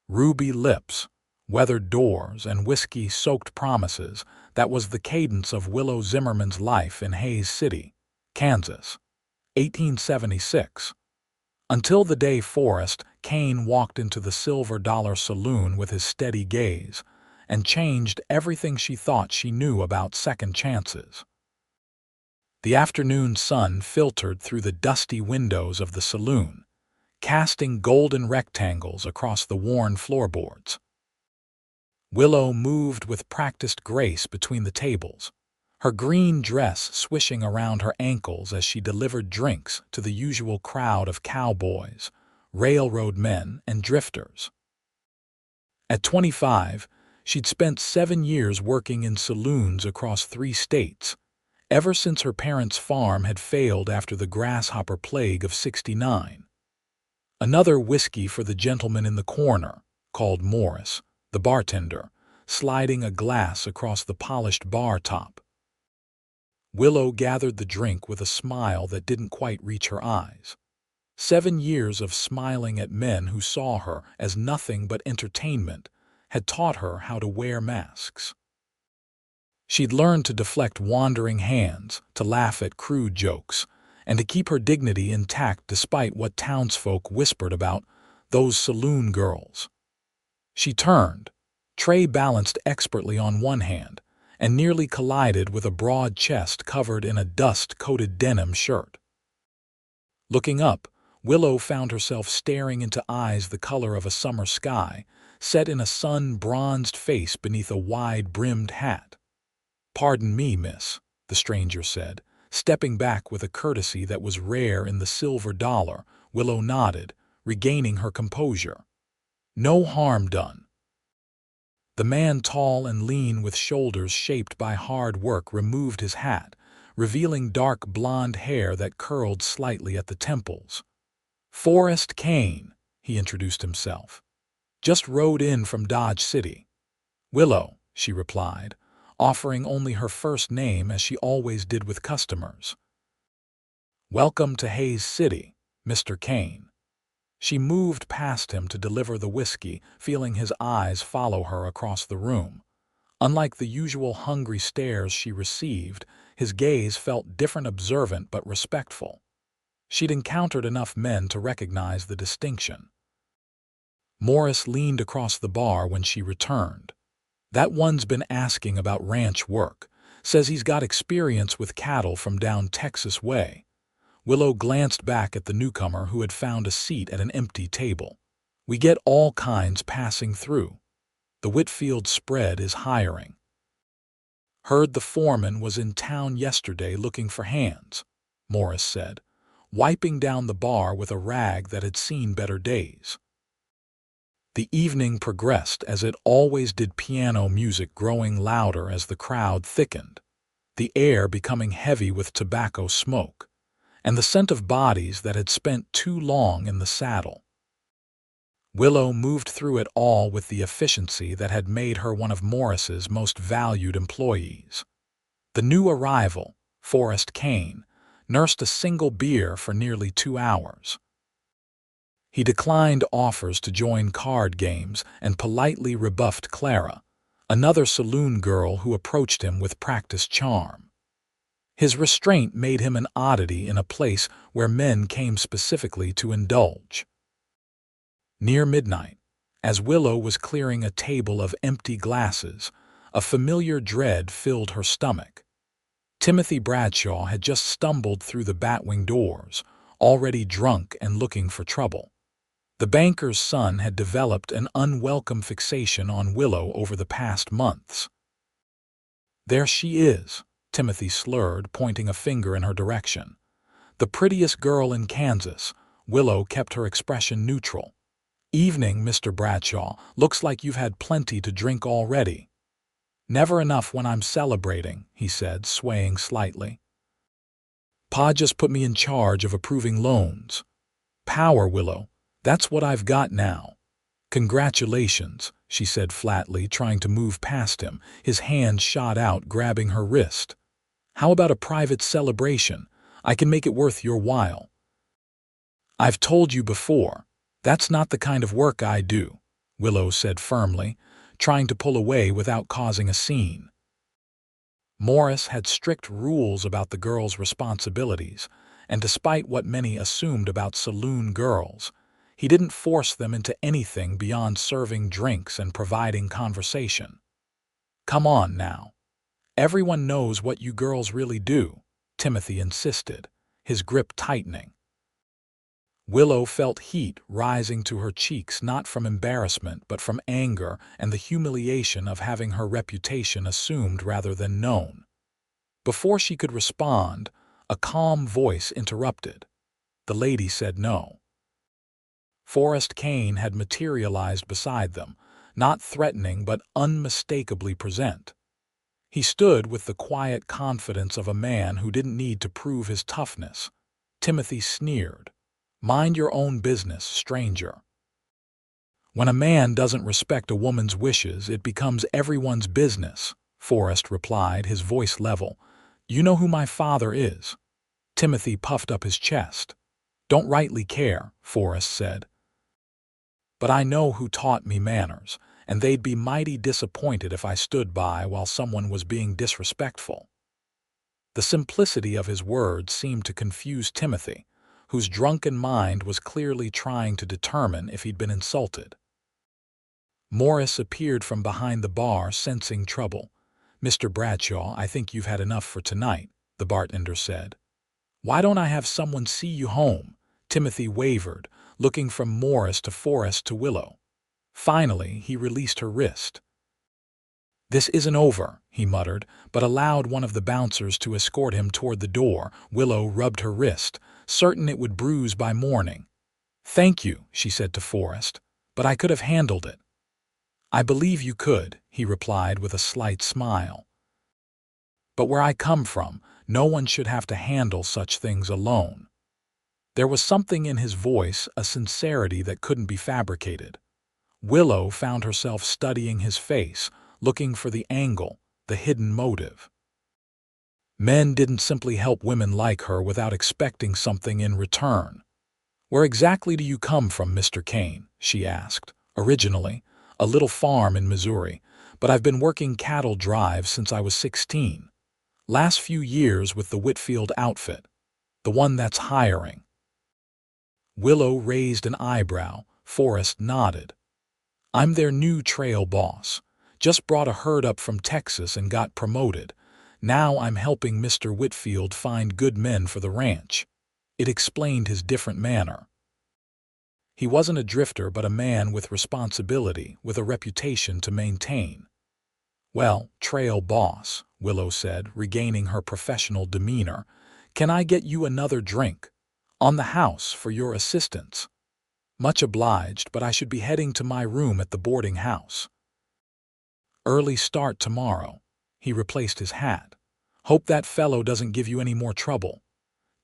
Ruby lips, weathered doors, and whiskey-soaked promises. That was the cadence of Willow Zimmerman's life in Hays City, Kansas, 1876. Until the day Forrest Kane walked into the Silver Dollar Saloon with his steady gaze and changed everything she thought she knew about second chances. The afternoon sun filtered through the dusty windows of the saloon, casting golden rectangles across the worn floorboards. Willow moved with practiced grace between the tables, her green dress swishing around her ankles as she delivered drinks to the usual crowd of cowboys, railroad men, and drifters. At 25, she'd spent 7 years working in saloons across 3 states, ever since her parents' farm had failed after the grasshopper plague of '69. Another whiskey for the gentleman in the corner, called Morris, the bartender, sliding a glass across the polished bar top. Willow gathered the drink with a smile that didn't quite reach her eyes. 7 years of smiling at men who saw her as nothing but entertainment had taught her how to wear masks. She'd learned to deflect wandering hands, to laugh at crude jokes, and to keep her dignity intact despite what townsfolk whispered about those saloon girls. She turned, tray balanced expertly on one hand, and nearly collided with a broad chest covered in a dust-coated denim shirt. Looking up, Willow found herself staring into eyes the color of a summer sky, set in a sun-bronzed face beneath a wide-brimmed hat. "Pardon me, miss," the stranger said, stepping back with a courtesy that was rare in the Silver Dollar. Willow nodded, regaining her composure. "No harm done." The man, tall and lean with shoulders shaped by hard work, removed his hat, revealing dark blonde hair that curled slightly at the temples. "Forrest Kane," he introduced himself. "Just rode in from Dodge City." "Willow," she replied, offering only her first name as she always did with customers. "Welcome to Hays City, Mr. Kane." She moved past him to deliver the whiskey, feeling his eyes follow her across the room. Unlike the usual hungry stares she received, his gaze felt different, observant but respectful. She'd encountered enough men to recognize the distinction. Morris leaned across the bar when she returned. "That one's been asking about ranch work. Says he's got experience with cattle from down Texas way." Willow glanced back at the newcomer who had found a seat at an empty table. "We get all kinds passing through. The Whitfield spread is hiring." "Heard the foreman was in town yesterday looking for hands," Morris said, wiping down the bar with a rag that had seen better days. The evening progressed as it always did, piano music growing louder as the crowd thickened, the air becoming heavy with tobacco smoke, and the scent of bodies that had spent too long in the saddle. Willow moved through it all with the efficiency that had made her one of Morris's most valued employees. The new arrival, Forrest Kane, nursed a single beer for nearly 2 hours. He declined offers to join card games and politely rebuffed Clara, another saloon girl who approached him with practiced charm. His restraint made him an oddity in a place where men came specifically to indulge. Near midnight, as Willow was clearing a table of empty glasses, a familiar dread filled her stomach. Timothy Bradshaw had just stumbled through the batwing doors, already drunk and looking for trouble. The banker's son had developed an unwelcome fixation on Willow over the past months. "There she is," Timothy slurred, pointing a finger in her direction. "The prettiest girl in Kansas." Willow kept her expression neutral. "Evening, Mr. Bradshaw. Looks like you've had plenty to drink already." "Never enough when I'm celebrating," he said, swaying slightly. "Pa just put me in charge of approving loans. Power, Willow. That's what I've got now." "Congratulations," she said flatly, trying to move past him. His hand shot out, grabbing her wrist. "How about a private celebration? I can make it worth your while." "I've told you before, that's not the kind of work I do," Willow said firmly, trying to pull away without causing a scene. Morris had strict rules about the girl's responsibilities, and despite what many assumed about saloon girls, he didn't force them into anything beyond serving drinks and providing conversation. "Come on now. Everyone knows what you girls really do," Timothy insisted, his grip tightening. Willow felt heat rising to her cheeks, not from embarrassment but from anger and the humiliation of having her reputation assumed rather than known. Before she could respond, a calm voice interrupted. The lady said no. Forrest Kane had materialized beside them, not threatening but unmistakably present. He stood with the quiet confidence of a man who didn't need to prove his toughness. Timothy sneered. "Mind your own business, stranger." "When a man doesn't respect a woman's wishes, it becomes everyone's business," Forrest replied, his voice level. "You know who my father is." Timothy puffed up his chest. "Don't rightly care," Forrest said. "But I know who taught me manners, and they'd be mighty disappointed if I stood by while someone was being disrespectful." The simplicity of his words seemed to confuse Timothy, whose drunken mind was clearly trying to determine if he'd been insulted. Morris appeared from behind the bar, sensing trouble. "Mr. Bradshaw, I think you've had enough for tonight," the bartender said. "Why don't I have someone see you home?" Timothy wavered, looking from Morris to Forrest to Willow. Finally, he released her wrist. "This isn't over," he muttered, but allowed one of the bouncers to escort him toward the door. Willow rubbed her wrist, certain it would bruise by morning. "Thank you," she said to Forrest, "but I could have handled it." "I believe you could," he replied with a slight smile. "But where I come from, no one should have to handle such things alone." There was something in his voice, a sincerity that couldn't be fabricated. Willow found herself studying his face, looking for the angle, the hidden motive. Men didn't simply help women like her without expecting something in return. "Where exactly do you come from, Mr. Kane?" she asked. "Originally, a little farm in Missouri, but I've been working cattle drives since I was 16. Last few years with the Whitfield outfit, the one that's hiring." Willow raised an eyebrow. Forrest nodded. "I'm their new trail boss. Just brought a herd up from Texas and got promoted. Now I'm helping Mr. Whitfield find good men for the ranch." It explained his different manner. He wasn't a drifter but a man with responsibility, with a reputation to maintain. "Well, trail boss," Willow said, regaining her professional demeanor, "can I get you another drink? On the house for your assistance." "Much obliged, but I should be heading to my room at the boarding house." "Early start tomorrow." He replaced his hat. "Hope that fellow doesn't give you any more trouble."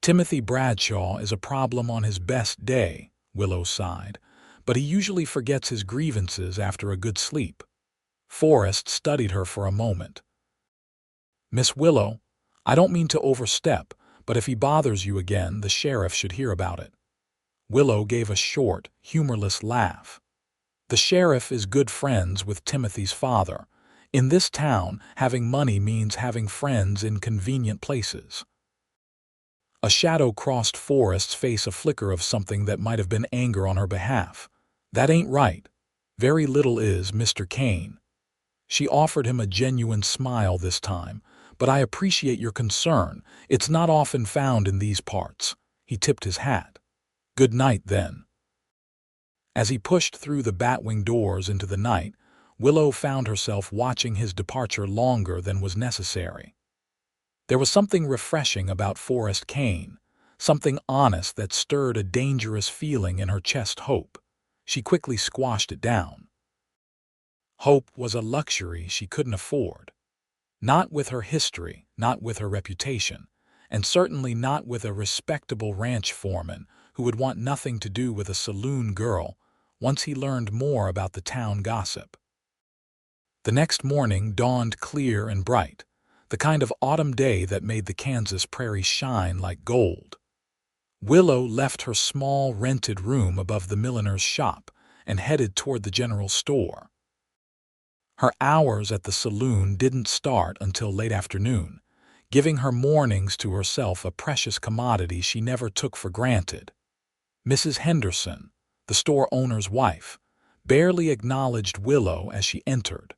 "Timothy Bradshaw is a problem on his best day," Willow sighed, "but he usually forgets his grievances after a good sleep." Forrest studied her for a moment. "Miss Willow, I don't mean to overstep, but if he bothers you again, the sheriff should hear about it." Willow gave a short, humorless laugh. "The sheriff is good friends with Timothy's father. In this town, having money means having friends in convenient places." A shadow crossed Forrest's face, a flicker of something that might have been anger on her behalf. "That ain't right. Very little is, Mr. Kane." She offered him a genuine smile this time. "But I appreciate your concern. It's not often found in these parts." He tipped his hat. "Good night, then." As he pushed through the batwing doors into the night, Willow found herself watching his departure longer than was necessary. There was something refreshing about Forrest Kane, something honest that stirred a dangerous feeling in her chest. Hope. She quickly squashed it down. Hope was a luxury she couldn't afford. Not with her history, not with her reputation, and certainly not with a respectable ranch foreman who would want nothing to do with a saloon girl once he learned more about the town gossip. The next morning dawned clear and bright, the kind of autumn day that made the Kansas prairie shine like gold. Willow left her small rented room above the milliner's shop and headed toward the general store. Her hours at the saloon didn't start until late afternoon, giving her mornings to herself a precious commodity she never took for granted. Mrs. Henderson, the store owner's wife, barely acknowledged Willow as she entered.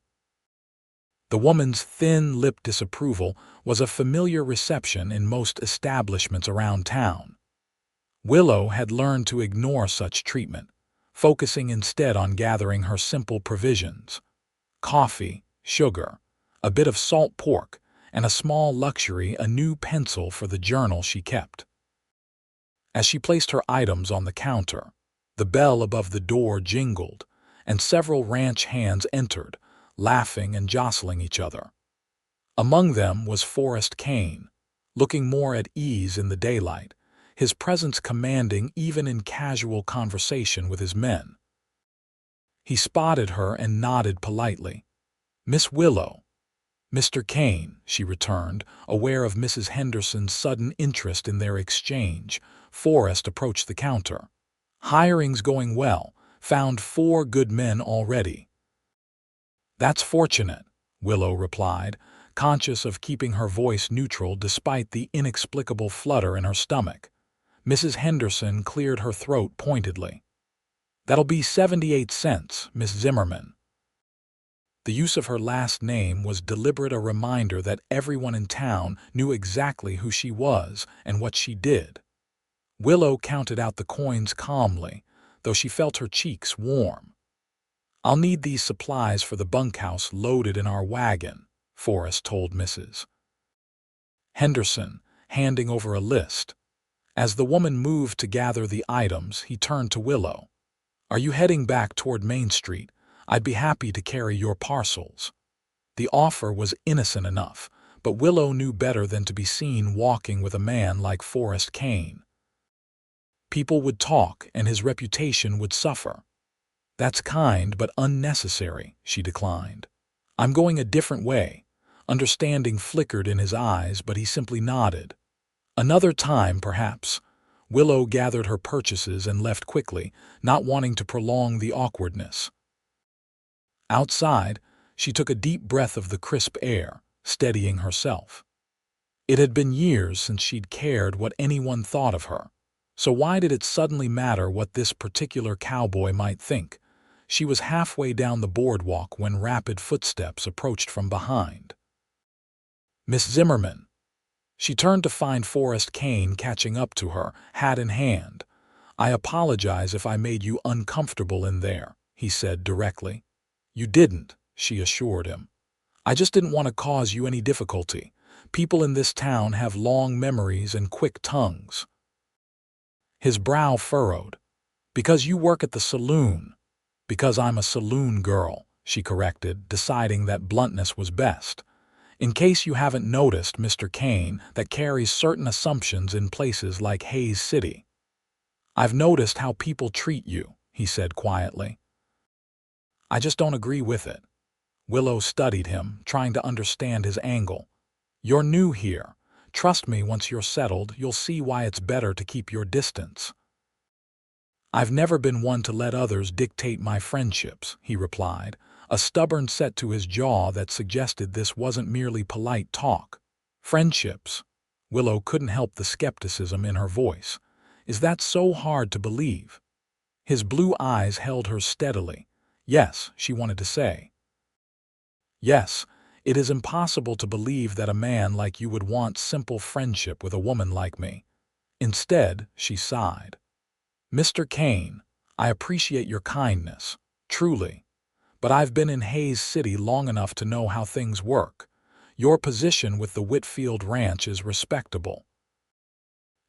The woman's thin-lipped disapproval was a familiar reception in most establishments around town. Willow had learned to ignore such treatment, focusing instead on gathering her simple provisions: coffee, sugar, a bit of salt pork, and a small luxury, a new pencil for the journal she kept. As she placed her items on the counter, the bell above the door jingled, and several ranch hands entered, laughing and jostling each other. Among them was Forrest Kane, looking more at ease in the daylight, his presence commanding even in casual conversation with his men. He spotted her and nodded politely. "Miss Willow." "Mr. Kane," she returned, aware of Mrs. Henderson's sudden interest in their exchange. Forrest approached the counter. "Hiring's going well. Found 4 good men already." "That's fortunate," Willow replied, conscious of keeping her voice neutral despite the inexplicable flutter in her stomach. Mrs. Henderson cleared her throat pointedly. "That'll be 78 cents, Miss Zimmerman." The use of her last name was deliberate, a reminder that everyone in town knew exactly who she was and what she did. Willow counted out the coins calmly, though she felt her cheeks warm. "I'll need these supplies for the bunkhouse loaded in our wagon," Forrest told Mrs. Henderson, handing over a list. As the woman moved to gather the items, he turned to Willow. "Are you heading back toward Main Street? I'd be happy to carry your parcels." The offer was innocent enough, but Willow knew better than to be seen walking with a man like Forrest Kane. People would talk, and his reputation would suffer. "That's kind but unnecessary," she declined. "I'm going a different way." Understanding flickered in his eyes, but he simply nodded. "Another time, perhaps." Willow gathered her purchases and left quickly, not wanting to prolong the awkwardness. Outside, she took a deep breath of the crisp air, steadying herself. It had been years since she'd cared what anyone thought of her, so why did it suddenly matter what this particular cowboy might think? She was halfway down the boardwalk when rapid footsteps approached from behind. "Miss Zimmerman." She turned to find Forrest Kane catching up to her, hat in hand. "I apologize if I made you uncomfortable in there," he said directly. "You didn't," she assured him. "I just didn't want to cause you any difficulty. People in this town have long memories and quick tongues." His brow furrowed. "Because you work at the saloon." "Because I'm a saloon girl," she corrected, deciding that bluntness was best. "In case you haven't noticed, Mr. Kane, that carries certain assumptions in places like Hayes City." "I've noticed how people treat you," he said quietly. "I just don't agree with it." Willow studied him, trying to understand his angle. "You're new here. Trust me, once you're settled, you'll see why it's better to keep your distance." "I've never been one to let others dictate my friendships," he replied, a stubborn set to his jaw that suggested this wasn't merely polite talk. "Friendships?" Willow couldn't help the skepticism in her voice. "Is that so hard to believe?" His blue eyes held her steadily. "Yes," she wanted to say. "Yes, it is impossible to believe that a man like you would want simple friendship with a woman like me." Instead, she sighed. "Mr. Kane, I appreciate your kindness, truly. But I've been in Hayes City long enough to know how things work. Your position with the Whitfield Ranch is respectable.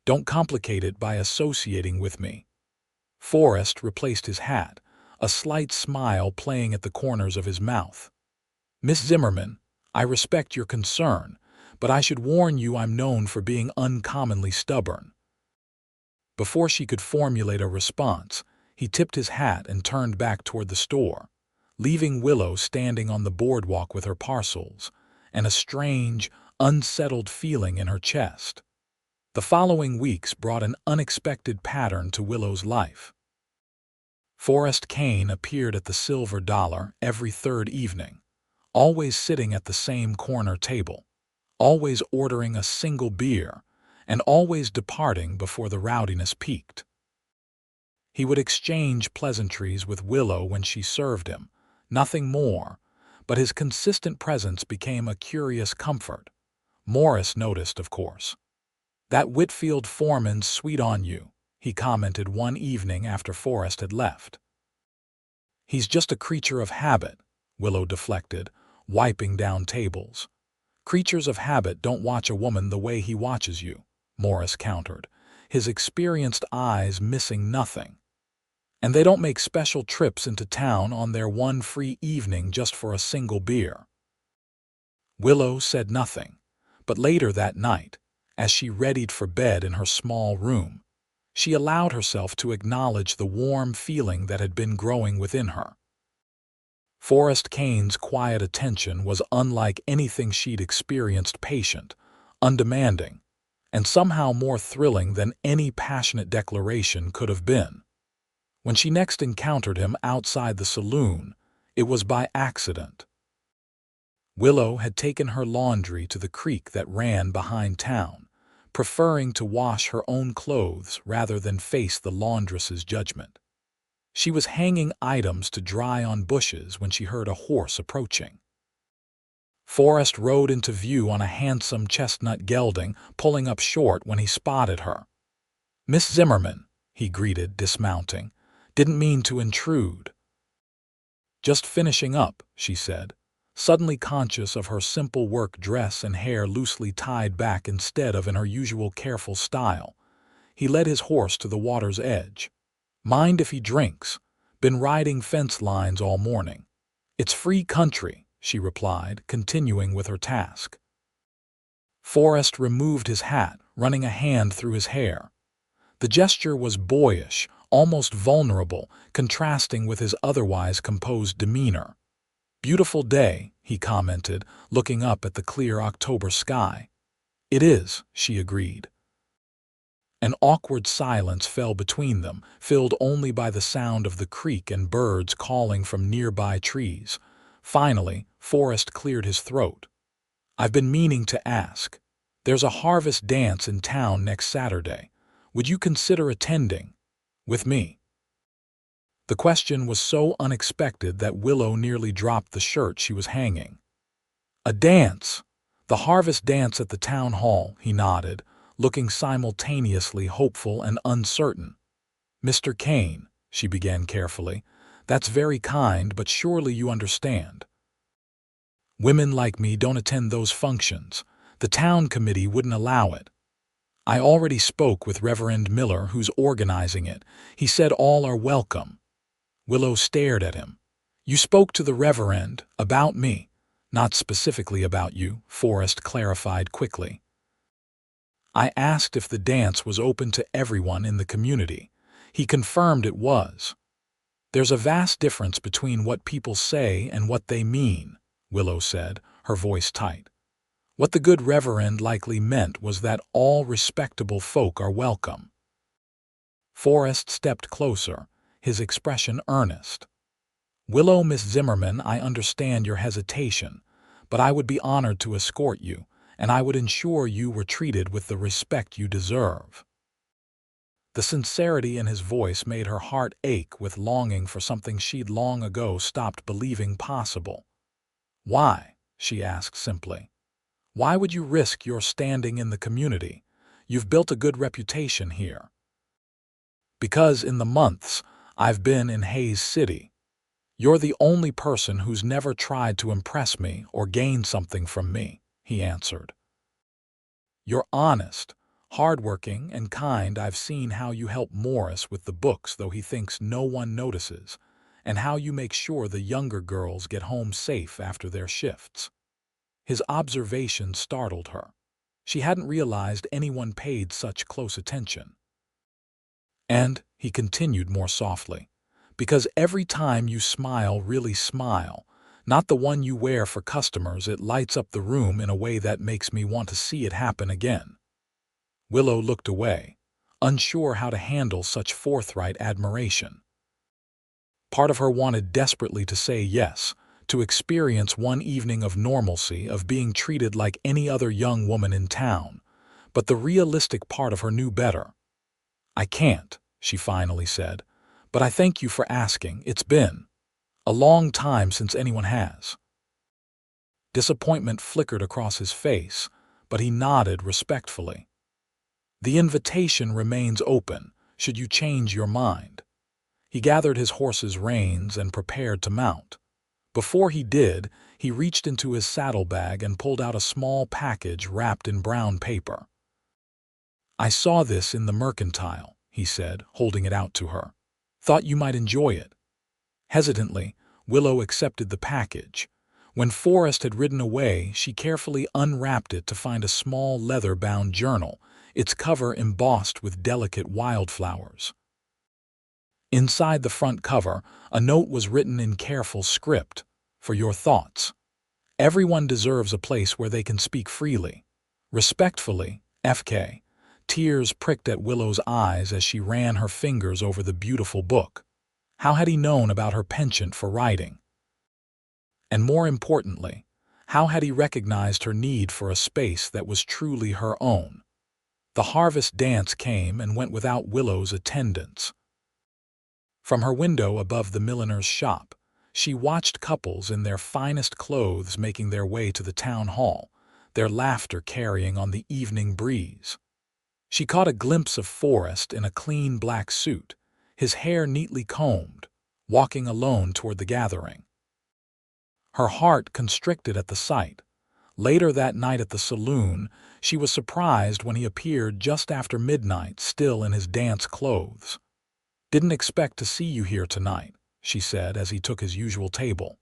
Don't complicate it by associating with me." Forrest replaced his hat, a slight smile playing at the corners of his mouth. "Miss Zimmerman, I respect your concern, but I should warn you I'm known for being uncommonly stubborn." Before she could formulate a response, he tipped his hat and turned back toward the store, leaving Willow standing on the boardwalk with her parcels, and a strange, unsettled feeling in her chest. The following weeks brought an unexpected pattern to Willow's life. Forrest Kane appeared at the Silver Dollar every third evening, always sitting at the same corner table, always ordering a single beer, and always departing before the rowdiness peaked. He would exchange pleasantries with Willow when she served him, nothing more, but his consistent presence became a curious comfort. Morris noticed, of course. "That Whitfield foreman's sweet on you," he commented one evening after Forrest had left. "He's just a creature of habit," Willow deflected, wiping down tables. "Creatures of habit don't watch a woman the way he watches you," Morris countered, his experienced eyes missing nothing. "And they don't make special trips into town on their one free evening just for a single beer." Willow said nothing, but later that night, as she readied for bed in her small room, she allowed herself to acknowledge the warm feeling that had been growing within her. Forrest Kane's quiet attention was unlike anything she'd experienced, patient, undemanding, and somehow more thrilling than any passionate declaration could have been. When she next encountered him outside the saloon, it was by accident. Willow had taken her laundry to the creek that ran behind town, preferring to wash her own clothes rather than face the laundress's judgment. She was hanging items to dry on bushes when she heard a horse approaching. Forrest rode into view on a handsome chestnut gelding, pulling up short when he spotted her. "Miss Zimmerman," he greeted, dismounting. "Didn't mean to intrude." "Just finishing up," she said, suddenly conscious of her simple work dress and hair loosely tied back instead of in her usual careful style. He led his horse to the water's edge. "Mind if he drinks? Been riding fence lines all morning." "It's free country," she replied, continuing with her task. Forrest removed his hat, running a hand through his hair. The gesture was boyish, almost vulnerable, contrasting with his otherwise composed demeanor. "Beautiful day," he commented, looking up at the clear October sky. "It is," she agreed. An awkward silence fell between them, filled only by the sound of the creek and birds calling from nearby trees. Finally, Forrest cleared his throat. "I've been meaning to ask. There's a harvest dance in town next Saturday. Would you consider attending? With me?" The question was so unexpected that Willow nearly dropped the shirt she was hanging. "A dance? The harvest dance at the town hall," he nodded, looking simultaneously hopeful and uncertain. "Mr. Kane," she began carefully, "that's very kind, but surely you understand. Women like me don't attend those functions. The town committee wouldn't allow it. I already spoke with Reverend Miller, who's organizing it. He said all are welcome." Willow stared at him. "You spoke to the Reverend about me, not specifically about you," Forrest clarified quickly. "I asked if the dance was open to everyone in the community. He confirmed it was." "There's a vast difference between what people say and what they mean," Willow said, her voice tight. "What the good Reverend likely meant was that all respectable folk are welcome." Forrest stepped closer, his expression earnest. "Willow, Miss Zimmerman, I understand your hesitation, but I would be honored to escort you, and I would ensure you were treated with the respect you deserve." The sincerity in his voice made her heart ache with longing for something she'd long ago stopped believing possible. "Why?" she asked simply. "Why would you risk your standing in the community? You've built a good reputation here." "Because in the months I've been in Hayes City, you're the only person who's never tried to impress me or gain something from me," he answered. "You're honest, hardworking, and kind. I've seen how you help Morris with the books, though he thinks no one notices, and how you make sure the younger girls get home safe after their shifts." His observation startled her. She hadn't realized anyone paid such close attention. "And," he continued more softly, "because every time you smile, really smile, not the one you wear for customers, it lights up the room in a way that makes me want to see it happen again." Willow looked away, unsure how to handle such forthright admiration. Part of her wanted desperately to say yes, to experience one evening of normalcy, of being treated like any other young woman in town. But the realistic part of her knew better. "I can't," she finally said, "but I thank you for asking. It's been a long time since anyone has." Disappointment flickered across his face, but he nodded respectfully. "The invitation remains open, should you change your mind." He gathered his horse's reins and prepared to mount. Before he did, he reached into his saddlebag and pulled out a small package wrapped in brown paper. "I saw this in the Mercantile," he said, holding it out to her. "Thought you might enjoy it." Hesitantly, Willow accepted the package. When Forrest had ridden away, she carefully unwrapped it to find a small leather-bound journal, its cover embossed with delicate wildflowers. Inside the front cover, a note was written in careful script, "For your thoughts. Everyone deserves a place where they can speak freely. Respectfully, F.K." Tears pricked at Willow's eyes as she ran her fingers over the beautiful book. How had he known about her penchant for writing? And more importantly, how had he recognized her need for a space that was truly her own? The harvest dance came and went without Willow's attendance. From her window above the milliner's shop, she watched couples in their finest clothes making their way to the town hall, their laughter carrying on the evening breeze. She caught a glimpse of Forrest in a clean black suit, his hair neatly combed, walking alone toward the gathering. Her heart constricted at the sight. Later that night at the saloon, she was surprised when he appeared just after midnight, still in his dance clothes. "Didn't expect to see you here tonight," she said as he took his usual table.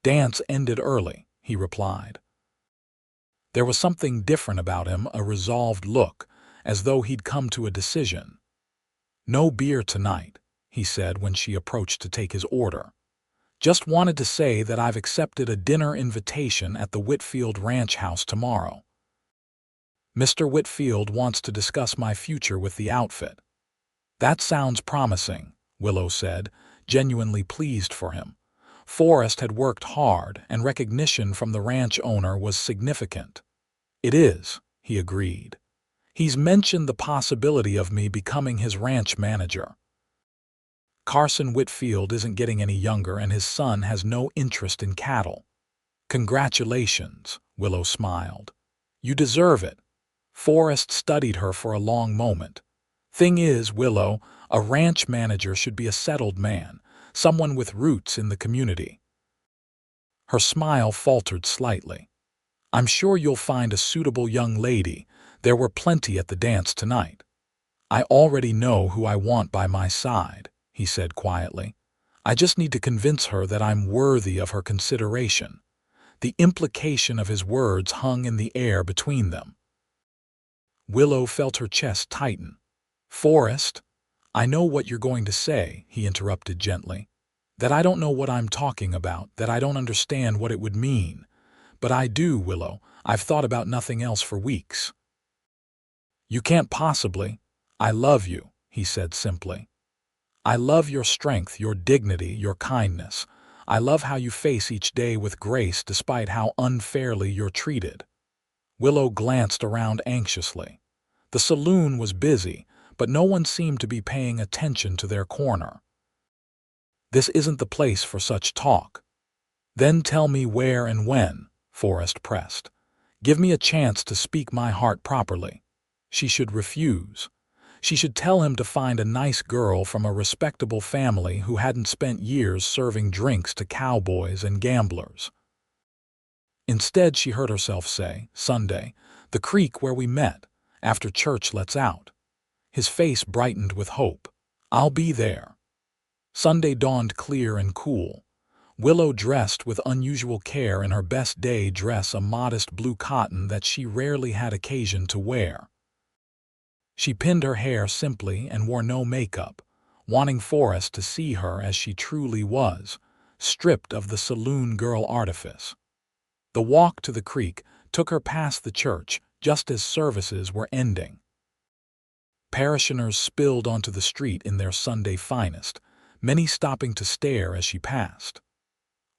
"Dance ended early," he replied. There was something different about him, a resolved look, as though he'd come to a decision. "No beer tonight," he said when she approached to take his order. "Just wanted to say that I've accepted a dinner invitation at the Whitfield Ranch House tomorrow. Mr. Whitfield wants to discuss my future with the outfit." "That sounds promising," Willow said, genuinely pleased for him. Forrest had worked hard, and recognition from the ranch owner was significant. "It is," he agreed. "He's mentioned the possibility of me becoming his ranch manager. Carson Whitfield isn't getting any younger, and his son has no interest in cattle." "Congratulations," Willow smiled. "You deserve it." Forrest studied her for a long moment. "Thing is, Willow, a ranch manager should be a settled man, someone with roots in the community." Her smile faltered slightly. "I'm sure you'll find a suitable young lady. There were plenty at the dance tonight." "I already know who I want by my side," he said quietly. "I just need to convince her that I'm worthy of her consideration." The implication of his words hung in the air between them. Willow felt her chest tighten. "Forrest, I know what you're going to say," he interrupted gently. "That I don't know what I'm talking about, that I don't understand what it would mean. But I do, Willow. I've thought about nothing else for weeks." "You can't possibly." "I love you," he said simply. "I love your strength, your dignity, your kindness. I love how you face each day with grace despite how unfairly you're treated." Willow glanced around anxiously. The saloon was busy, but no one seemed to be paying attention to their corner. "This isn't the place for such talk." "Then tell me where and when," Forrest pressed. "Give me a chance to speak my heart properly." She should refuse. She should tell him to find a nice girl from a respectable family who hadn't spent years serving drinks to cowboys and gamblers. Instead, she heard herself say, "Sunday, the creek where we met, after church lets out." His face brightened with hope. "I'll be there." Sunday dawned clear and cool. Willow dressed with unusual care in her best day dress, a modest blue cotton that she rarely had occasion to wear. She pinned her hair simply and wore no makeup, wanting Forrest to see her as she truly was, stripped of the saloon girl artifice. The walk to the creek took her past the church just as services were ending. Parishioners spilled onto the street in their Sunday finest, many stopping to stare as she passed.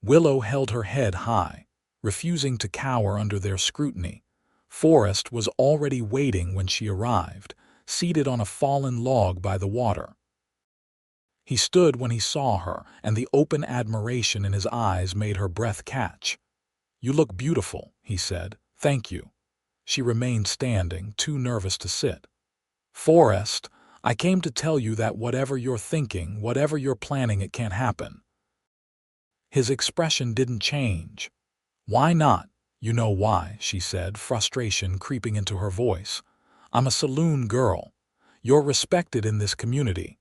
Willow held her head high, refusing to cower under their scrutiny. Forrest was already waiting when she arrived, seated on a fallen log by the water. He stood when he saw her, and the open admiration in his eyes made her breath catch. "You look beautiful," he said. "Thank you." She remained standing, too nervous to sit. "Forrest, I came to tell you that whatever you're thinking, whatever you're planning, it can't happen." His expression didn't change. "Why not?" "You know why," she said, frustration creeping into her voice. "I'm a saloon girl. You're respected in this community.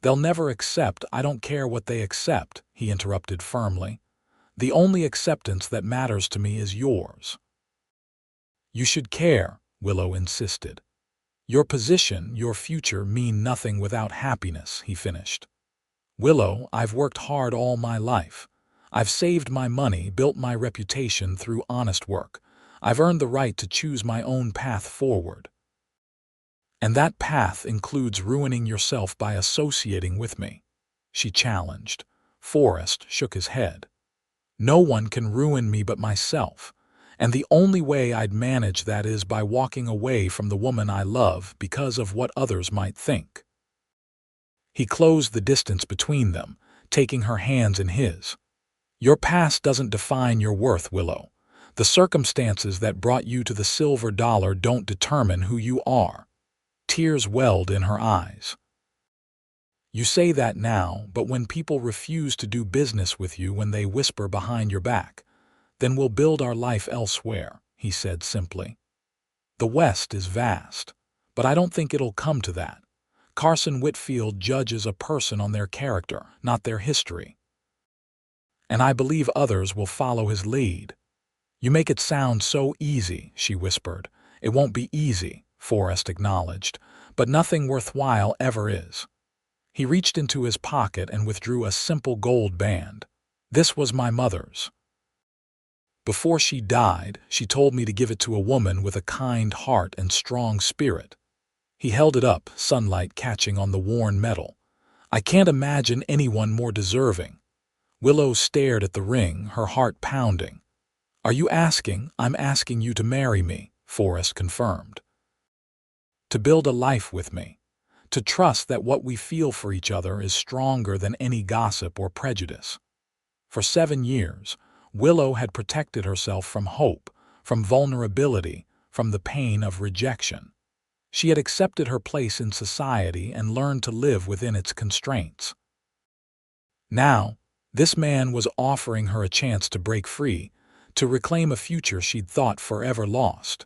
They'll never accept, I don't care what they accept," he interrupted firmly. "The only acceptance that matters to me is yours." "You should care," Willow insisted. "Your position, your future mean nothing without happiness," he finished. "Willow, I've worked hard all my life. I've saved my money, built my reputation through honest work. I've earned the right to choose my own path forward. And that path includes ruining yourself by associating with me," she challenged. Forrest shook his head. "No one can ruin me but myself, and the only way I'd manage that is by walking away from the woman I love because of what others might think." He closed the distance between them, taking her hands in his. "Your past doesn't define your worth, Willow. The circumstances that brought you to the silver dollar don't determine who you are." Tears welled in her eyes. "You say that now, but when people refuse to do business with you, when they whisper behind your back, then we'll build our life elsewhere," he said simply. "The West is vast, but I don't think it'll come to that. Carson Whitfield judges a person on their character, not their history. And I believe others will follow his lead." "You make it sound so easy," she whispered. "It won't be easy," Forrest acknowledged, "but nothing worthwhile ever is." He reached into his pocket and withdrew a simple gold band. "This was my mother's. Before she died, she told me to give it to a woman with a kind heart and strong spirit." He held it up, sunlight catching on the worn metal. "I can't imagine anyone more deserving." Willow stared at the ring, her heart pounding. "Are you asking?" "I'm asking you to marry me," Forrest confirmed. "To build a life with me. To trust that what we feel for each other is stronger than any gossip or prejudice." For 7 years, Willow had protected herself from hope, from vulnerability, from the pain of rejection. She had accepted her place in society and learned to live within its constraints. Now, this man was offering her a chance to break free, to reclaim a future she'd thought forever lost.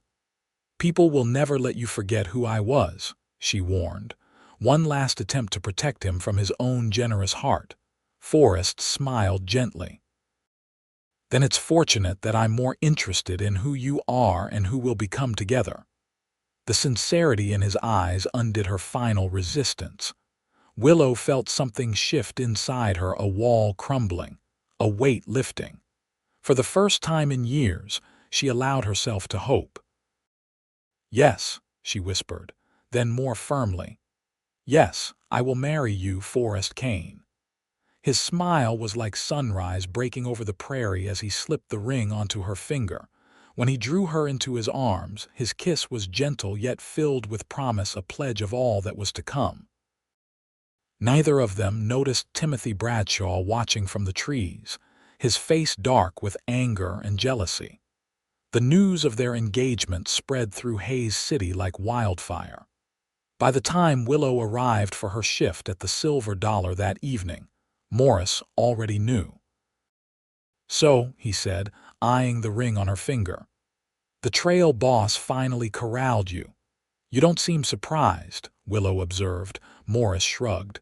"People will never let you forget who I was," she warned. One last attempt to protect him from his own generous heart. Forrest smiled gently. "Then it's fortunate that I'm more interested in who you are and who we'll become together." The sincerity in his eyes undid her final resistance. Willow felt something shift inside her, a wall crumbling, a weight lifting. For the first time in years, she allowed herself to hope. "Yes," she whispered, then more firmly. "Yes, I will marry you, Forrest Kane." His smile was like sunrise breaking over the prairie as he slipped the ring onto her finger. When he drew her into his arms, his kiss was gentle yet filled with promise, a pledge of all that was to come. Neither of them noticed Timothy Bradshaw watching from the trees, his face dark with anger and jealousy. The news of their engagement spread through Hayes City like wildfire. By the time Willow arrived for her shift at the Silver Dollar that evening, Morris already knew. "So," he said, eyeing the ring on her finger, "the trail boss finally corralled you." "You don't seem surprised," Willow observed. Morris shrugged.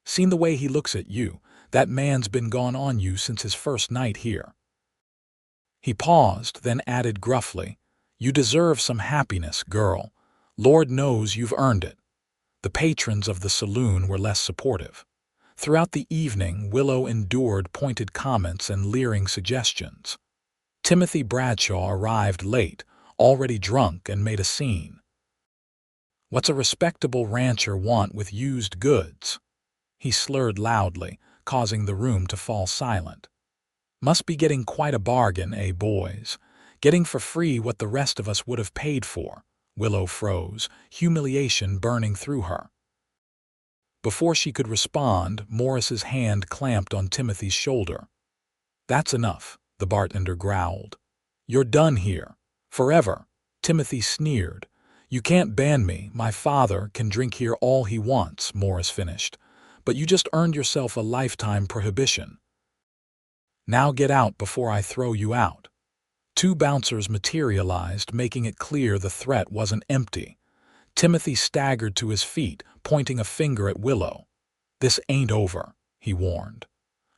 "Seen the way he looks at you, that man's been gone on you since his first night here." He paused, then added gruffly, "You deserve some happiness, girl. Lord knows you've earned it." The patrons of the saloon were less supportive. Throughout the evening, Willow endured pointed comments and leering suggestions. Timothy Bradshaw arrived late, already drunk, and made a scene. "What's a respectable rancher want with used goods?" He slurred loudly, causing the room to fall silent. "Must be getting quite a bargain, eh, boys? Getting for free what the rest of us would have paid for." Willow froze, humiliation burning through her. Before she could respond, Morris's hand clamped on Timothy's shoulder. "That's enough," the bartender growled. "You're done here. Forever." Timothy sneered. "You can't ban me. My father can drink here all he wants," Morris finished. "But you just earned yourself a lifetime prohibition. Now get out before I throw you out." Two bouncers materialized, making it clear the threat wasn't empty. Timothy staggered to his feet, pointing a finger at Willow. "This ain't over," he warned.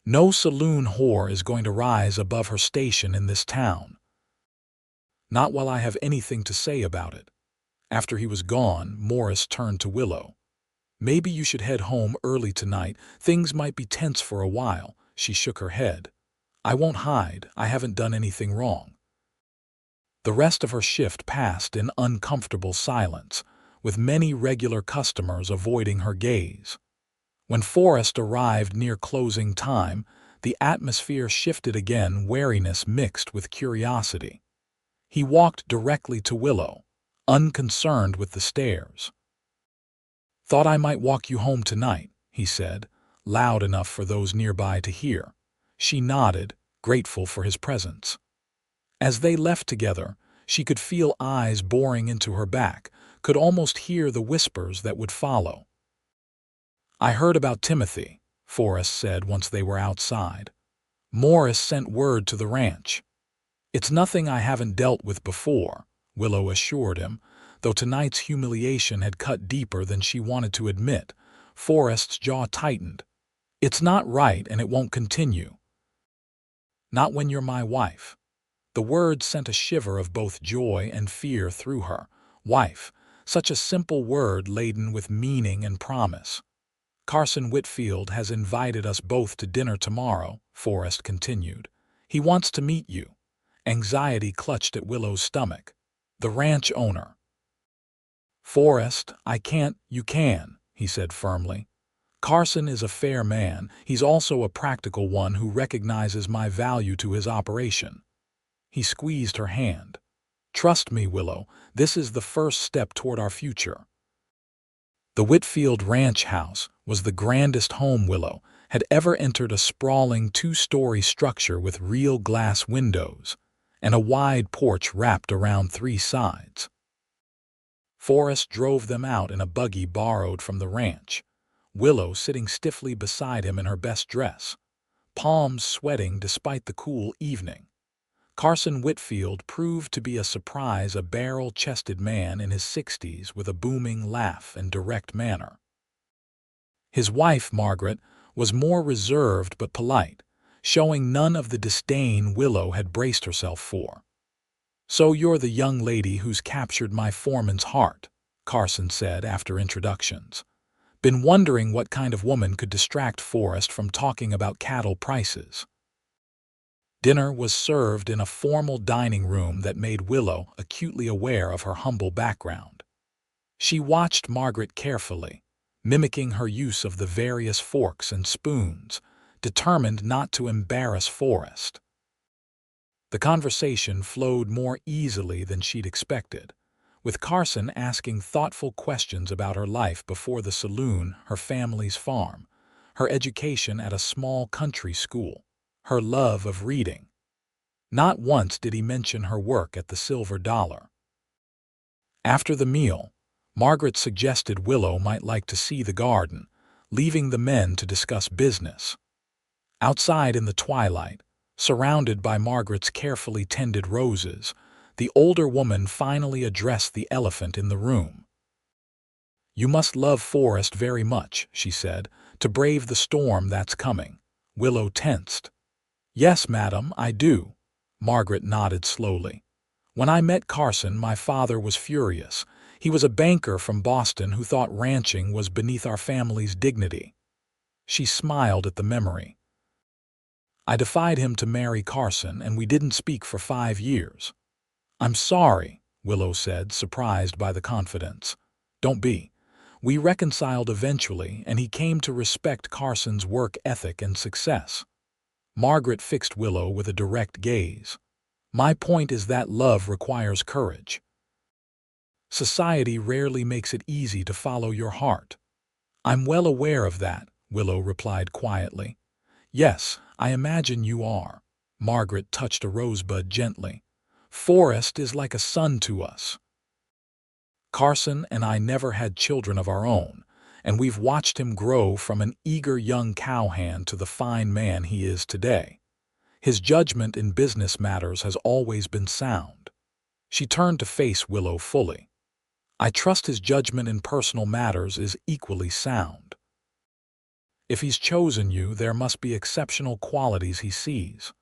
"No saloon whore is going to rise above her station in this town. Not while I have anything to say about it." After he was gone, Morris turned to Willow. "Maybe you should head home early tonight. Things might be tense for a while." She shook her head. "I won't hide. I haven't done anything wrong." The rest of her shift passed in uncomfortable silence, with many regular customers avoiding her gaze. When Forrest arrived near closing time, the atmosphere shifted again, wariness mixed with curiosity. He walked directly to Willow, unconcerned with the stares. "Thought I might walk you home tonight," he said, loud enough for those nearby to hear. She nodded, grateful for his presence. As they left together, she could feel eyes boring into her back, could almost hear the whispers that would follow. "I heard about Timothy," Forrest said once they were outside. "Morris sent word to the ranch." "It's nothing I haven't dealt with before," Willow assured him, though tonight's humiliation had cut deeper than she wanted to admit. Forrest's jaw tightened. "It's not right, and it won't continue. Not when you're my wife." The word sent a shiver of both joy and fear through her. Wife, such a simple word laden with meaning and promise. "Carson Whitfield has invited us both to dinner tomorrow," Forrest continued. "He wants to meet you." Anxiety clutched at Willow's stomach. "The ranch owner." "Forrest, I can't." "You can," he said firmly. "Carson is a fair man. He's also a practical one who recognizes my value to his operation." He squeezed her hand. "Trust me, Willow, this is the first step toward our future." The Whitfield ranch house was the grandest home Willow had ever entered, a sprawling two-story structure with real glass windows and a wide porch wrapped around three sides. Forrest drove them out in a buggy borrowed from the ranch, Willow sitting stiffly beside him in her best dress, palms sweating despite the cool evening. Carson Whitfield proved to be a surprise, a barrel-chested man in his 60s with a booming laugh and direct manner. His wife, Margaret, was more reserved but polite, showing none of the disdain Willow had braced herself for. "So you're the young lady who's captured my foreman's heart," Carson said after introductions. "Been wondering what kind of woman could distract Forrest from talking about cattle prices." Dinner was served in a formal dining room that made Willow acutely aware of her humble background. She watched Margaret carefully, mimicking her use of the various forks and spoons, determined not to embarrass Forrest. The conversation flowed more easily than she'd expected, with Carson asking thoughtful questions about her life before the saloon, her family's farm, her education at a small country school, her love of reading. Not once did he mention her work at the Silver Dollar. After the meal, Margaret suggested Willow might like to see the garden, leaving the men to discuss business. Outside in the twilight, surrounded by Margaret's carefully tended roses, the older woman finally addressed the elephant in the room. "You must love Forrest very much," she said, "to brave the storm that's coming." Willow tensed. "Yes, madam, I do." Margaret nodded slowly. "When I met Carson, my father was furious. He was a banker from Boston who thought ranching was beneath our family's dignity." She smiled at the memory. "I defied him to marry Carson, and we didn't speak for 5 years." "I'm sorry," Willow said, surprised by the confidence. "Don't be. We reconciled eventually, and he came to respect Carson's work ethic and success. Margaret fixed Willow with a direct gaze. My point is that love requires courage. Society rarely makes it easy to follow your heart. I'm well aware of that, Willow replied quietly. Yes, I imagine you are. Margaret touched a rosebud gently. Forrest is like a son to us. Carson and I never had children of our own, and we've watched him grow from an eager young cowhand to the fine man he is today. His judgment in business matters has always been sound. She turned to face Willow fully. I trust his judgment in personal matters is equally sound. If he's chosen you, there must be exceptional qualities he sees.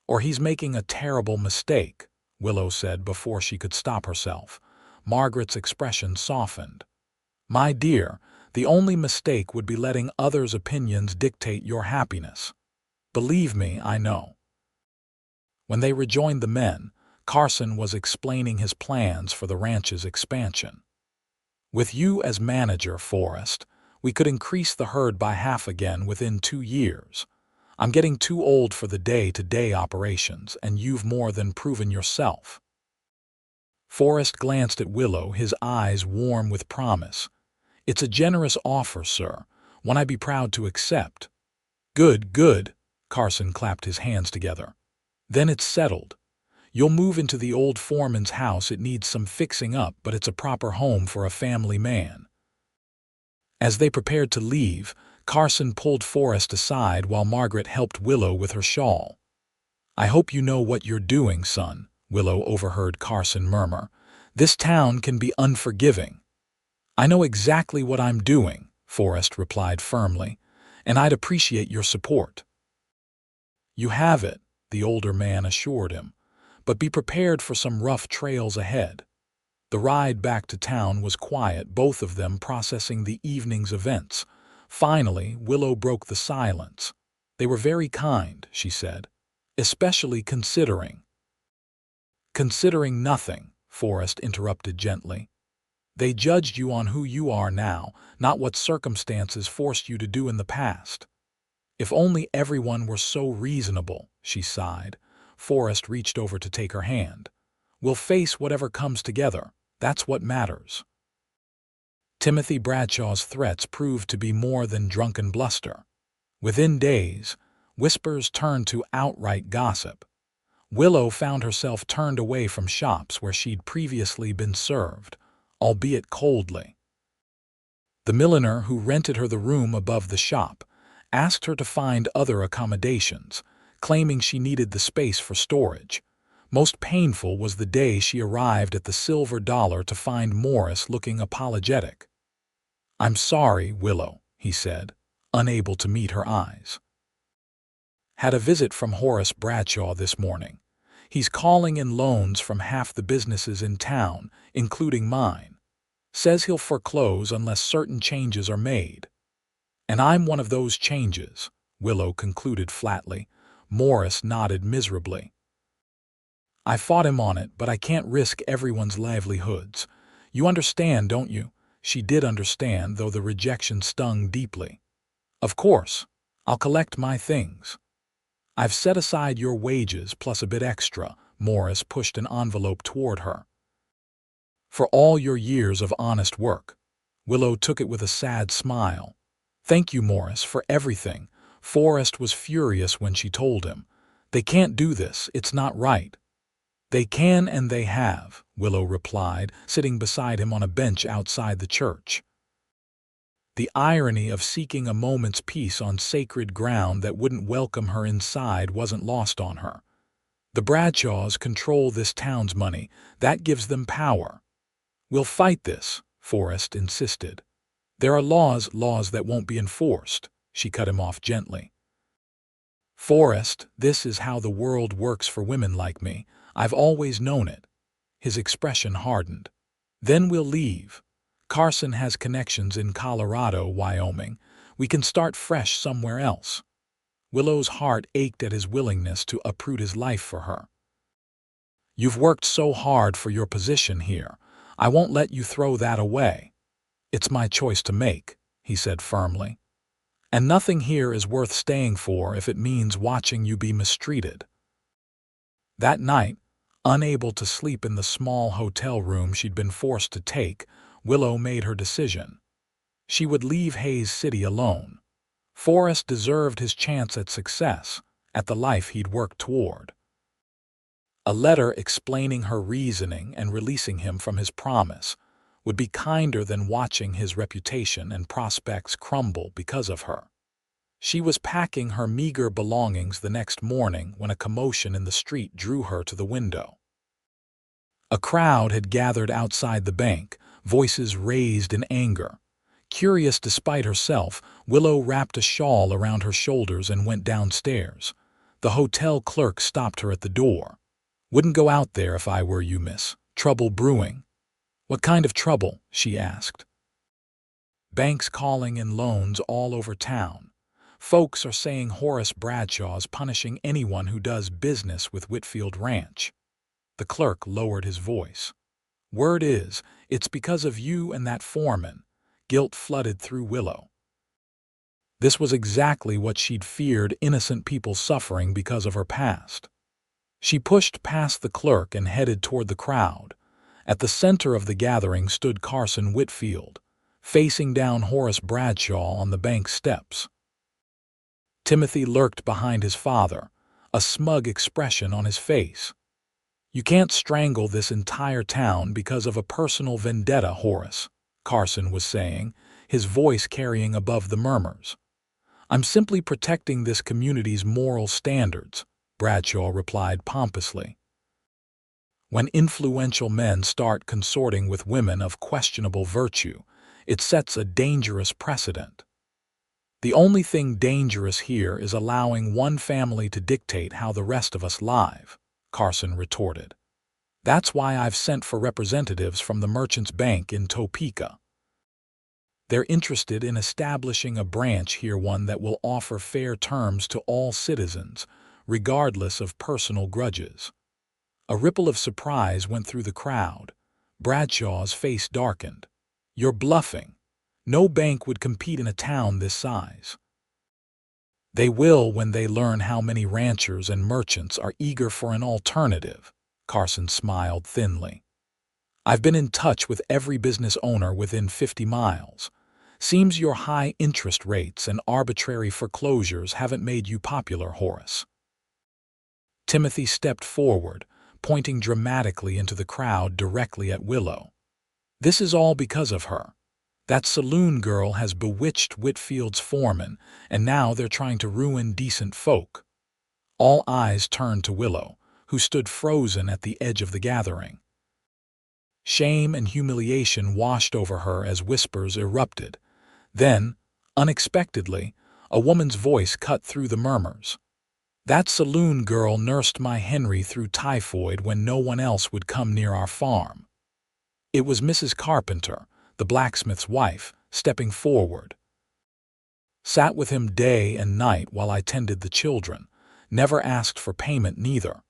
Or he's making a terrible mistake, Willow said before she could stop herself. Margaret's expression softened. My dear, the only mistake would be letting others' opinions dictate your happiness. Believe me, I know. When they rejoined the men, Carson was explaining his plans for the ranch's expansion. With you as manager, Forrest, we could increase the herd by half again within 2 years. I'm getting too old for the day-to-day operations, and you've more than proven yourself. Forrest glanced at Willow, his eyes warm with promise. It's a generous offer, sir, one I'd be proud to accept. Good, good, Carson clapped his hands together. Then it's settled. You'll move into the old foreman's house. It needs some fixing up, but it's a proper home for a family man. As they prepared to leave, Carson pulled Forrest aside while Margaret helped Willow with her shawl. I hope you know what you're doing, son, Willow overheard Carson murmur. This town can be unforgiving. I know exactly what I'm doing, Forrest replied firmly, and I'd appreciate your support. You have it, the older man assured him, but be prepared for some rough trails ahead. The ride back to town was quiet, both of them processing the evening's events. Finally, Willow broke the silence. They were very kind, she said, especially considering. Considering nothing, Forrest interrupted gently. They judged you on who you are now, not what circumstances forced you to do in the past. If only everyone were so reasonable, she sighed. Forrest reached over to take her hand. We'll face whatever comes together. That's what matters. Timothy Bradshaw's threats proved to be more than drunken bluster. Within days, whispers turned to outright gossip. Willow found herself turned away from shops where she'd previously been served, albeit coldly. The milliner who rented her the room above the shop asked her to find other accommodations, claiming she needed the space for storage. Most painful was the day she arrived at the Silver Dollar to find Morris looking apologetic. I'm sorry, Willow, he said, unable to meet her eyes. Had a visit from Horace Bradshaw this morning. He's calling in loans from half the businesses in town, including mine. Says he'll foreclose unless certain changes are made. And I'm one of those changes, Willow concluded flatly. Morris nodded miserably. I fought him on it, but I can't risk everyone's livelihoods. You understand, don't you? She did understand, though the rejection stung deeply. Of course, I'll collect my things. I've set aside your wages plus a bit extra. Morris pushed an envelope toward her. For all your years of honest work. Willow took it with a sad smile. Thank you, Morris, for everything. Forrest was furious when she told him. They can't do this, it's not right. They can and they have, Willow replied, sitting beside him on a bench outside the church. The irony of seeking a moment's peace on sacred ground that wouldn't welcome her inside wasn't lost on her. The Bradshaws control this town's money. That gives them power. We'll fight this, Forrest insisted. There are laws that won't be enforced, she cut him off gently. Forrest, this is how the world works for women like me. I've always known it. His expression hardened. Then we'll leave. Carson has connections in Colorado, Wyoming. We can start fresh somewhere else. Willow's heart ached at his willingness to uproot his life for her. You've worked so hard for your position here. I won't let you throw that away. "It's my choice to make," he said firmly. "And nothing here is worth staying for if it means watching you be mistreated." That night, unable to sleep in the small hotel room she'd been forced to take, Willow made her decision. She would leave Hayes City alone. Forrest deserved his chance at success, at the life he'd worked toward. A letter explaining her reasoning and releasing him from his promise would be kinder than watching his reputation and prospects crumble because of her. She was packing her meager belongings the next morning when a commotion in the street drew her to the window. A crowd had gathered outside the bank, voices raised in anger. Curious despite herself, Willow wrapped a shawl around her shoulders and went downstairs. The hotel clerk stopped her at the door. "Wouldn't go out there if I were you, miss. Trouble brewing." "What kind of trouble?" she asked. "Banks calling in loans all over town. Folks are saying Horace Bradshaw's punishing anyone who does business with Whitfield Ranch." The clerk lowered his voice. "Word is, it's because of you and that foreman." Guilt flooded through Willow. This was exactly what she'd feared, innocent people suffering because of her past. She pushed past the clerk and headed toward the crowd. At the center of the gathering stood Carson Whitfield, facing down Horace Bradshaw on the bank steps. Timothy lurked behind his father, a smug expression on his face. "You can't strangle this entire town because of a personal vendetta, Horace," Carson was saying, his voice carrying above the murmurs. "I'm simply protecting this community's moral standards," Bradshaw replied pompously. When influential men start consorting with women of questionable virtue, it sets a dangerous precedent. "The only thing dangerous here is allowing one family to dictate how the rest of us live," Carson retorted. "That's why I've sent for representatives from the Merchants Bank in Topeka. They're interested in establishing a branch here, one that will offer fair terms to all citizens, regardless of personal grudges." A ripple of surprise went through the crowd. Bradshaw's face darkened. "You're bluffing. No bank would compete in a town this size." "They will when they learn how many ranchers and merchants are eager for an alternative," Carson smiled thinly. "I've been in touch with every business owner within 50 miles. Seems your high interest rates and arbitrary foreclosures haven't made you popular, Horace." Timothy stepped forward, pointing dramatically into the crowd directly at Willow. "This is all because of her. That saloon girl has bewitched Whitfield's foreman, and now they're trying to ruin decent folk." All eyes turned to Willow, who stood frozen at the edge of the gathering. Shame and humiliation washed over her as whispers erupted. Then, unexpectedly, a woman's voice cut through the murmurs. "That saloon girl nursed my Henry through typhoid when no one else would come near our farm." It was Mrs. Carpenter, the blacksmith's wife, stepping forward. "Sat with him day and night while I tended the children. Never asked for payment neither."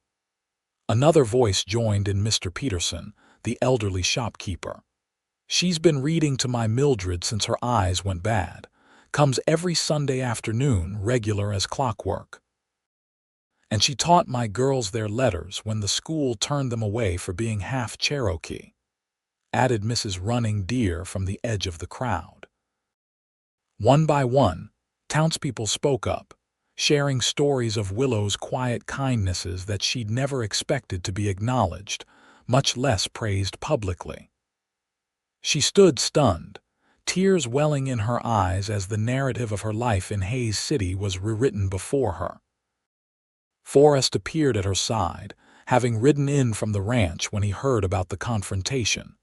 Another voice joined in, Mr. Peterson, the elderly shopkeeper. "She's been reading to my Mildred since her eyes went bad. Comes every Sunday afternoon, regular as clockwork. And she taught my girls their letters when the school turned them away for being half Cherokee," added Mrs. Running Deer from the edge of the crowd. One by one, townspeople spoke up, sharing stories of Willow's quiet kindnesses that she'd never expected to be acknowledged, much less praised publicly. She stood stunned, tears welling in her eyes as the narrative of her life in Hayes City was rewritten before her. Forrest appeared at her side, having ridden in from the ranch when he heard about the confrontation.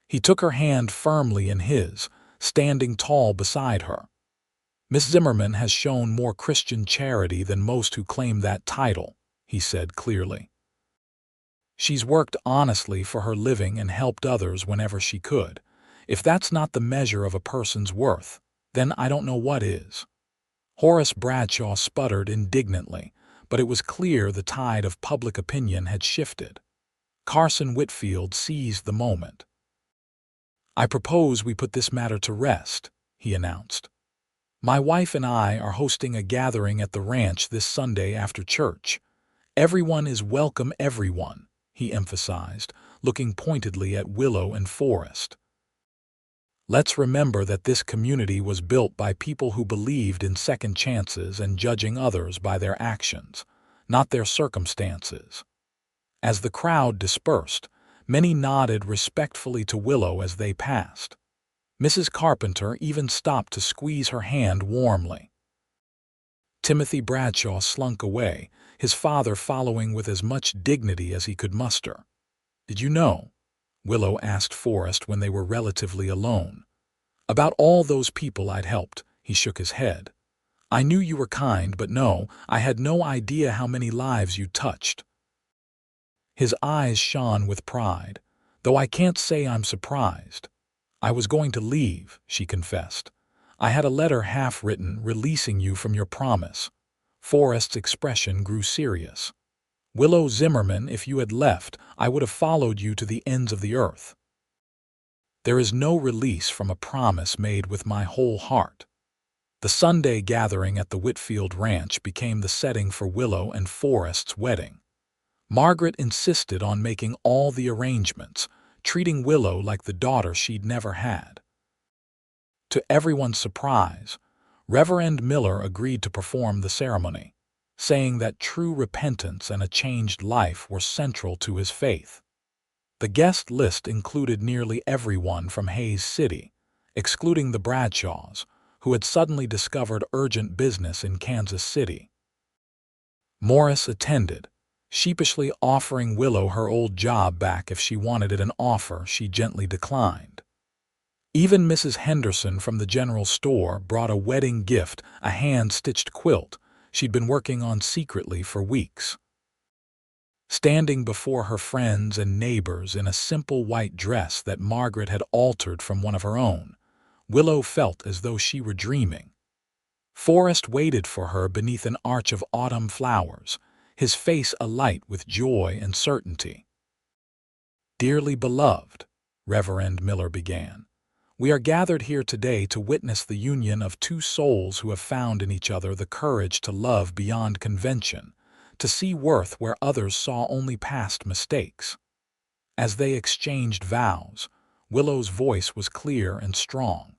He took her hand firmly in his, standing tall beside her. "Miss Zimmerman has shown more Christian charity than most who claim that title," he said clearly. "She's worked honestly for her living and helped others whenever she could. If that's not the measure of a person's worth, then I don't know what is." Horace Bradshaw sputtered indignantly, but it was clear the tide of public opinion had shifted. Carson Whitfield seized the moment. "I propose we put this matter to rest," he announced. "My wife and I are hosting a gathering at the ranch this Sunday after church. Everyone is welcome, everyone," he emphasized, looking pointedly at Willow and Forrest. "Let's remember that this community was built by people who believed in second chances and judging others by their actions, not their circumstances." As the crowd dispersed, many nodded respectfully to Willow as they passed. Mrs. Carpenter even stopped to squeeze her hand warmly. Timothy Bradshaw slunk away, his father following with as much dignity as he could muster. "Did you know?" Willow asked Forrest when they were relatively alone. "About all those people I'd helped," he shook his head. "I knew you were kind, but no, I had no idea how many lives you touched." His eyes shone with pride, though I can't say I'm surprised. "I was going to leave," she confessed. "I had a letter half-written releasing you from your promise." Forrest's expression grew serious. "Willow Zimmerman, if you had left, I would have followed you to the ends of the earth. There is no release from a promise made with my whole heart." The Sunday gathering at the Whitfield Ranch became the setting for Willow and Forrest's wedding. Margaret insisted on making all the arrangements, treating Willow like the daughter she'd never had. To everyone's surprise, Reverend Miller agreed to perform the ceremony, saying that true repentance and a changed life were central to his faith. The guest list included nearly everyone from Hays City, excluding the Bradshaws, who had suddenly discovered urgent business in Kansas City. Morris attended, sheepishly offering Willow her old job back if she wanted it, an offer she gently declined. Even Mrs. Henderson from the general store brought a wedding gift, a hand-stitched quilt she'd been working on secretly for weeks. Standing before her friends and neighbors in a simple white dress that Margaret had altered from one of her own, Willow felt as though she were dreaming. Forrest waited for her beneath an arch of autumn flowers, his face alight with joy and certainty. "Dearly beloved," Reverend Miller began, "we are gathered here today to witness the union of two souls who have found in each other the courage to love beyond convention, to see worth where others saw only past mistakes." As they exchanged vows, Willow's voice was clear and strong.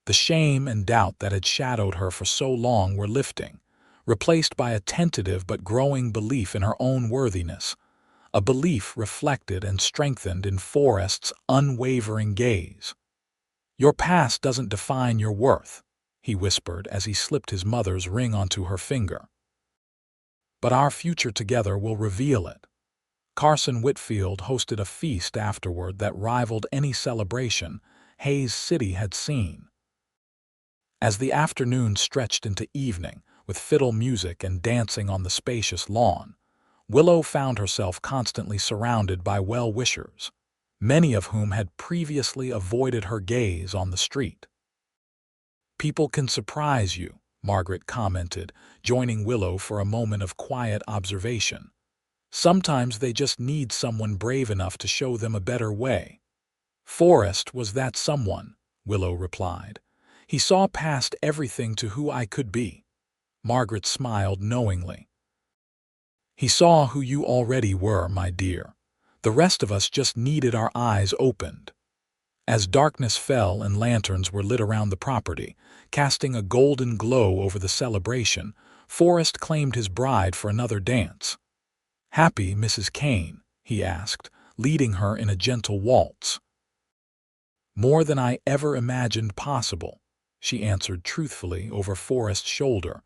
The shame and doubt that had shadowed her for so long were lifting, replaced by a tentative but growing belief in her own worthiness, a belief reflected and strengthened in Forrest's unwavering gaze. "Your past doesn't define your worth," he whispered as he slipped his mother's ring onto her finger. "But our future together will reveal it." Carson Whitfield hosted a feast afterward that rivaled any celebration Hays City had seen. As the afternoon stretched into evening, with fiddle music and dancing on the spacious lawn, Willow found herself constantly surrounded by well-wishers, many of whom had previously avoided her gaze on the street. "People can surprise you," Margaret commented, joining Willow for a moment of quiet observation. "Sometimes they just need someone brave enough to show them a better way." "Forrest was that someone," Willow replied. "He saw past everything to who I could be." Margaret smiled knowingly. "He saw who you already were, my dear. The rest of us just needed our eyes opened." As darkness fell and lanterns were lit around the property, casting a golden glow over the celebration, Forrest claimed his bride for another dance. "Happy, Mrs. Kane?" he asked, leading her in a gentle waltz. "More than I ever imagined possible," she answered truthfully over Forrest's shoulder.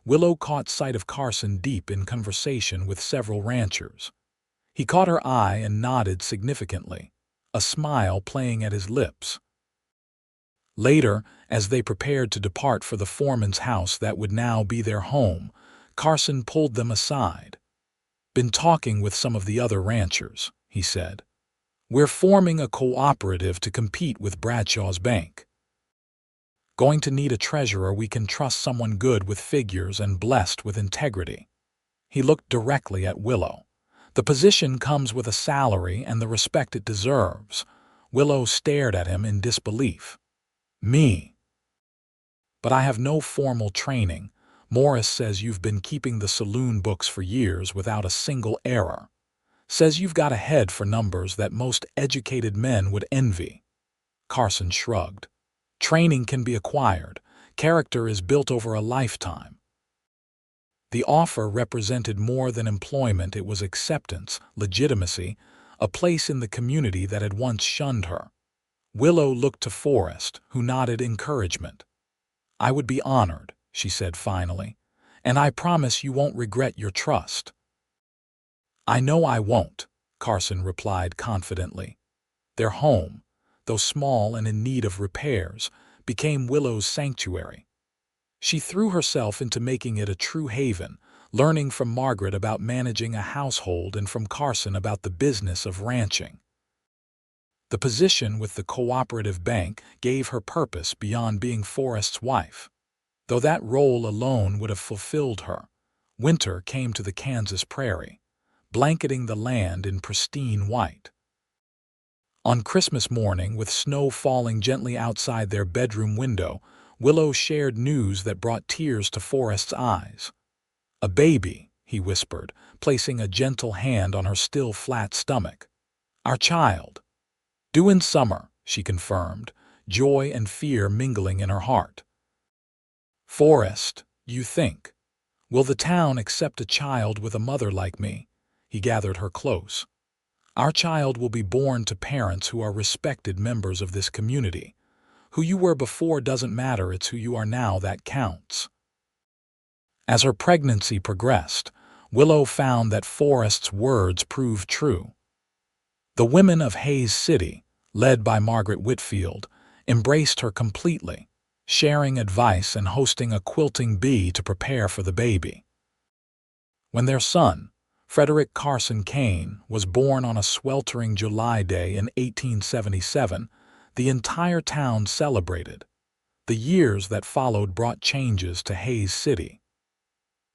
Willow caught sight of Carson deep in conversation with several ranchers. He caught her eye and nodded significantly, a smile playing at his lips. Later, as they prepared to depart for the foreman's house that would now be their home, Carson pulled them aside. "Been talking with some of the other ranchers," he said. "We're forming a cooperative to compete with Bradshaw's bank. Going to need a treasurer we can trust, someone good with figures and blessed with integrity." He looked directly at Willow. "The position comes with a salary and the respect it deserves. Willow stared at him in disbelief. Me? But I have no formal training. Morris says you've been keeping the Saloon books for years without a single error. Says you've got a head for numbers that most educated men would envy. Carson shrugged. Training can be acquired. Character is built over a lifetime. The offer represented more than employment. It was acceptance, legitimacy, a place in the community that had once shunned her. Willow looked to Forrest, who nodded encouragement. I would be honored, she said finally, and I promise you won't regret your trust. I know I won't, Carson replied confidently. Their home, though small and in need of repairs, became Willow's sanctuary. She threw herself into making it a true haven, learning from Margaret about managing a household and from Carson about the business of ranching. The position with the cooperative bank gave her purpose beyond being Forrest's wife. Though that role alone would have fulfilled her, winter came to the Kansas prairie, blanketing the land in pristine white. On Christmas morning, with snow falling gently outside their bedroom window, Willow shared news that brought tears to Forrest's eyes. A baby, he whispered, placing a gentle hand on her still flat stomach. Our child. Due in summer, she confirmed, joy and fear mingling in her heart. Forrest, you think? Will the town accept a child with a mother like me? He gathered her close. Our child will be born to parents who are respected members of this community. Who you were before doesn't matter, it's who you are now that counts. As her pregnancy progressed, Willow found that Forrest's words proved true. The women of Hays City, led by Margaret Whitfield, embraced her completely, sharing advice and hosting a quilting bee to prepare for the baby. When their son, Frederick Carson Kane, was born on a sweltering July day in 1877, the entire town celebrated. The years that followed brought changes to Hays City.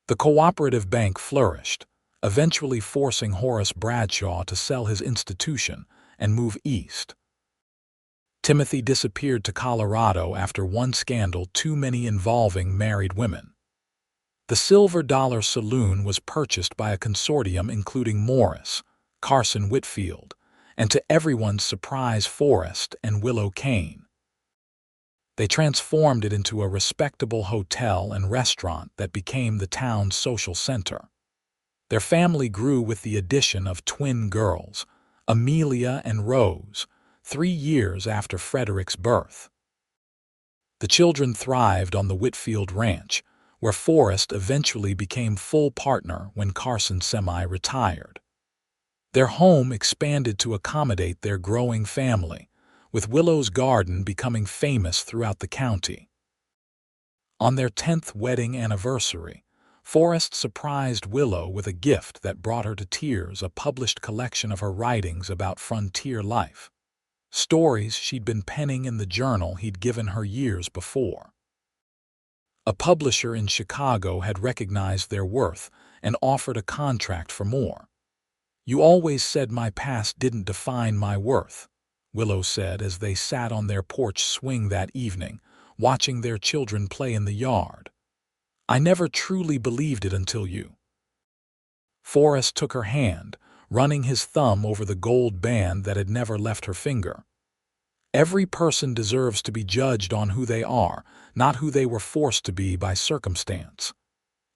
The cooperative bank flourished, eventually forcing Horace Bradshaw to sell his institution and move east. Timothy disappeared to Colorado after one scandal too many involving married women. The Silver Dollar Saloon was purchased by a consortium including Morris, Carson Whitfield, and to everyone's surprise, Forrest and Willow Kane. They transformed it into a respectable hotel and restaurant that became the town's social center. Their family grew with the addition of twin girls, Amelia and Rose, 3 years after Frederick's birth. The children thrived on the Whitfield Ranch, where Forrest eventually became full partner when Carson semi-retired. Their home expanded to accommodate their growing family, with Willow's garden becoming famous throughout the county. On their 10th wedding anniversary, Forrest surprised Willow with a gift that brought her to tears, a published collection of her writings about frontier life. Stories she'd been penning in the journal he'd given her years before. A publisher in Chicago had recognized their worth and offered a contract for more. You always said my past didn't define my worth, Willow said as they sat on their porch swing that evening, watching their children play in the yard. I never truly believed it until you. Forrest took her hand, running his thumb over the gold band that had never left her finger. Every person deserves to be judged on who they are, not who they were forced to be by circumstance.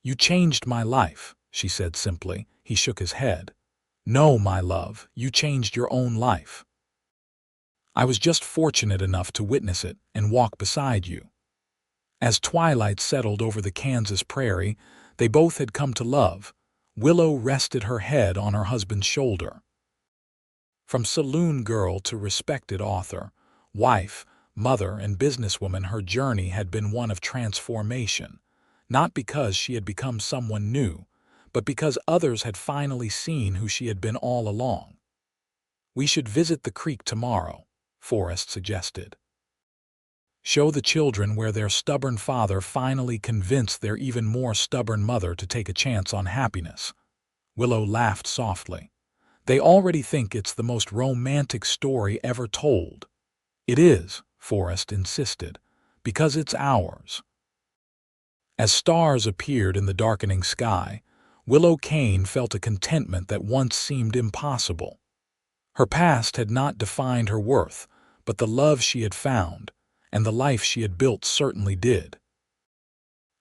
You changed my life, she said simply. He shook his head. No, my love, you changed your own life. I was just fortunate enough to witness it and walk beside you. As twilight settled over the Kansas prairie, they both had come to love. Willow rested her head on her husband's shoulder. From saloon girl to respected author, wife, mother, and businesswoman, her journey had been one of transformation, not because she had become someone new, but because others had finally seen who she had been all along. We should visit the creek tomorrow, Forrest suggested. Show the children where their stubborn father finally convinced their even more stubborn mother to take a chance on happiness. Willow laughed softly. They already think it's the most romantic story ever told. It is, Forrest insisted, because it's ours. As stars appeared in the darkening sky, Willow Kane felt a contentment that once seemed impossible. Her past had not defined her worth, but the love she had found and the life she had built certainly did.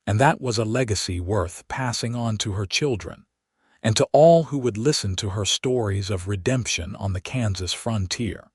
And that was a legacy worth passing on to her children, and to all who would listen to her stories of redemption on the Kansas frontier.